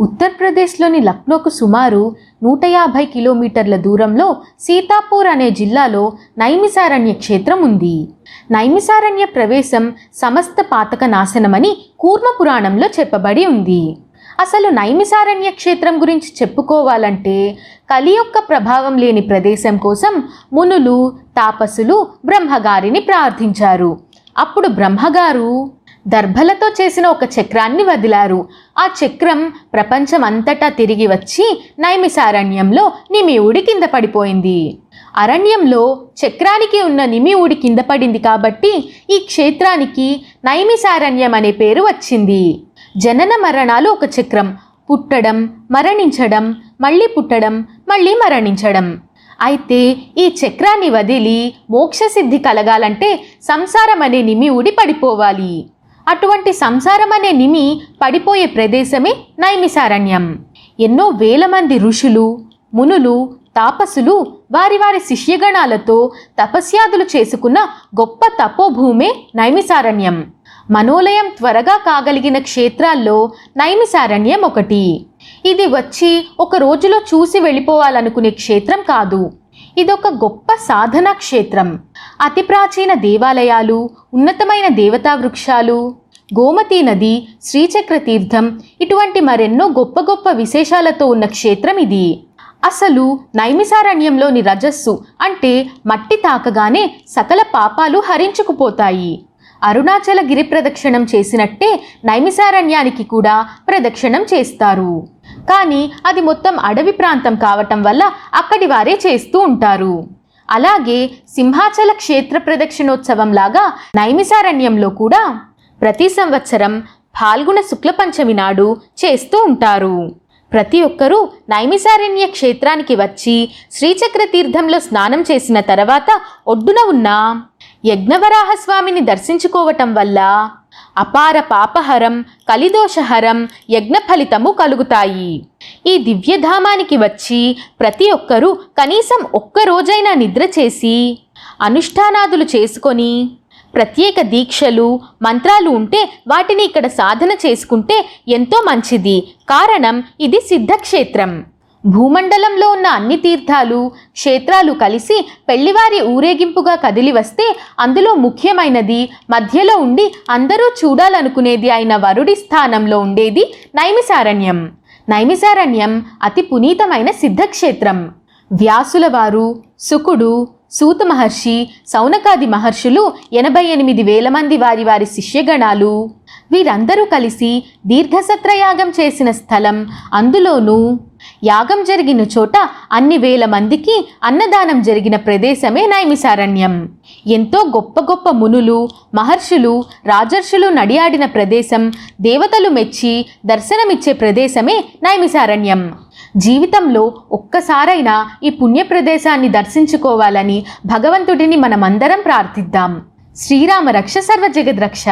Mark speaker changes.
Speaker 1: ఉత్తరప్రదేశ్లోని లక్నోకు సుమారు 150 కిలోమీటర్ల దూరంలో సీతాపూర్ అనే జిల్లాలో నైమిసారణ్య క్షేత్రం ఉంది. నైమిసారణ్య ప్రవేశం సమస్త పాతక నాశనమని కూర్మ పురాణంలో చెప్పబడి ఉంది. అసలు నైమిసారణ్య క్షేత్రం గురించి చెప్పుకోవాలంటే కలి యొక్క ప్రభావం లేని ప్రదేశం కోసం మునులు తాపసులు బ్రహ్మగారిని ప్రార్థించారు. అప్పుడు బ్రహ్మగారు దర్భలతో చేసిన ఒక చక్రాన్ని వదిలారు. ఆ చక్రం ప్రపంచం అంతటా తిరిగి వచ్చి నైమిసారణ్యంలో నిమివుడి కింద పడిపోయింది. అరణ్యంలో చక్రానికి ఉన్న నిమివుడి కింద పడింది కాబట్టి ఈ క్షేత్రానికి నైమిసారణ్యం అనే పేరు వచ్చింది. జనన మరణాలు ఒక చక్రం, పుట్టడం, మరణించడం, మళ్ళీ పుట్టడం, మళ్ళీ మరణించడం. అయితే ఈ చక్రాన్ని వదిలి మోక్షసిద్ధి కలగాలంటే సంసారం అనే నిమివుడి పడిపోవాలి. అటువంటి సంసారం అనే నిమి పడిపోయే ప్రదేశమే నైమిసారణ్యం. ఎన్నో వేల మంది ఋషులు, మునులు, తాపసులు వారి వారి శిష్యగణాలతో తపస్యాదులు చేసుకున్న గొప్ప తపోభూమే నైమిసారణ్యం. మనోలయం త్వరగా కాగలిగిన క్షేత్రాల్లో నైమిసారణ్యం ఒకటి. ఇది వచ్చి ఒక రోజులో చూసి వెళ్ళిపోవాలనుకునే క్షేత్రం కాదు. ఇదొక గొప్ప సాధనా క్షేత్రం. అతి ప్రాచీన దేవాలయాలు, ఉన్నతమైన దేవతా వృక్షాలు, గోమతీ నది, శ్రీచక్ర తీర్థం ఇటువంటి మరెన్నో గొప్ప గొప్ప విశేషాలతో ఉన్న క్షేత్రం ఇది. అసలు నైమిసారణ్యంలోని రజస్సు అంటే మట్టి తాకగానే సకల పాపాలు హరించుకుపోతాయి. అరుణాచల గిరి ప్రదక్షిణం చేసినట్టే నైమిసారణ్యానికి కూడా ప్రదక్షిణం చేస్తారు. కానీ అది మొత్తం అడవి ప్రాంతం కావటం వల్ల అక్కడి వారే చేస్తూ ఉంటారు. అలాగే సింహాచల క్షేత్ర ప్రదక్షిణోత్సవం లాగా నైమిసారణ్యంలో కూడా ప్రతి సంవత్సరం ఫాల్గుణ శుక్ల పంచమి నాడు చేస్తూ ఉంటారు. ప్రతి ఒక్కరూ నైమిసారణ్య క్షేత్రానికి వచ్చి శ్రీచక్ర తీర్థంలో స్నానం చేసిన తర్వాత ఒడ్డున ఉన్న యజ్ఞవరాహస్వామిని దర్శించుకోవటం వల్ల అపార పాపహరం, కలిదోషహరం యజ్ఞ ఫలితము కలుగుతాయి. ఈ దివ్యధామానికి వచ్చి ప్రతి ఒక్కరూ కనీసం ఒక్క రోజైనా నిద్ర చేసి అనుష్ఠానాదులు చేసుకొని ప్రత్యేక దీక్షలు మంత్రాలు ఉంటే వాటిని ఇక్కడ సాధన చేసుకుంటే ఎంతో మంచిది. కారణం ఇది సిద్ధక్షేత్రం. భూమండలంలో ఉన్న అన్ని తీర్థాలు క్షేత్రాలు కలిసి పెళ్లివారి ఊరేగింపుగా కదిలి వస్తే అందులో ముఖ్యమైనది మధ్యలో ఉండి అందరూ చూడాలనుకునేది అయిన వరుడి స్థానంలో ఉండేది నైమిసారణ్యం. నైమిసారణ్యం అతి పునీతమైన సిద్ధక్షేత్రం. వ్యాసుల వారు, శుకుడు, సూత మహర్షి, సౌనకాది మహర్షులు 88,000 మంది వారి వారి శిష్యగణాలు వీరందరూ కలిసి దీర్ఘసత్రయాగం చేసిన స్థలం. అందులోనూ యాగం జరిగిన చోట అన్ని వేల మందికి అన్నదానం జరిగిన ప్రదేశమే నైమిసారణ్యం. ఎంతో గొప్ప గొప్ప మునులు, మహర్షులు, రాజర్షులు నడియాడిన ప్రదేశం, దేవతలు మెచ్చి దర్శనమిచ్చే ప్రదేశమే నైమిసారణ్యం. జీవితంలో ఒక్కసారైనా ఈ పుణ్య ప్రదేశాన్ని దర్శించుకోవాలని భగవంతుడిని మనమందరం ప్రార్థిద్దాం. శ్రీరామ రక్ష సర్వ జగద్రక్ష.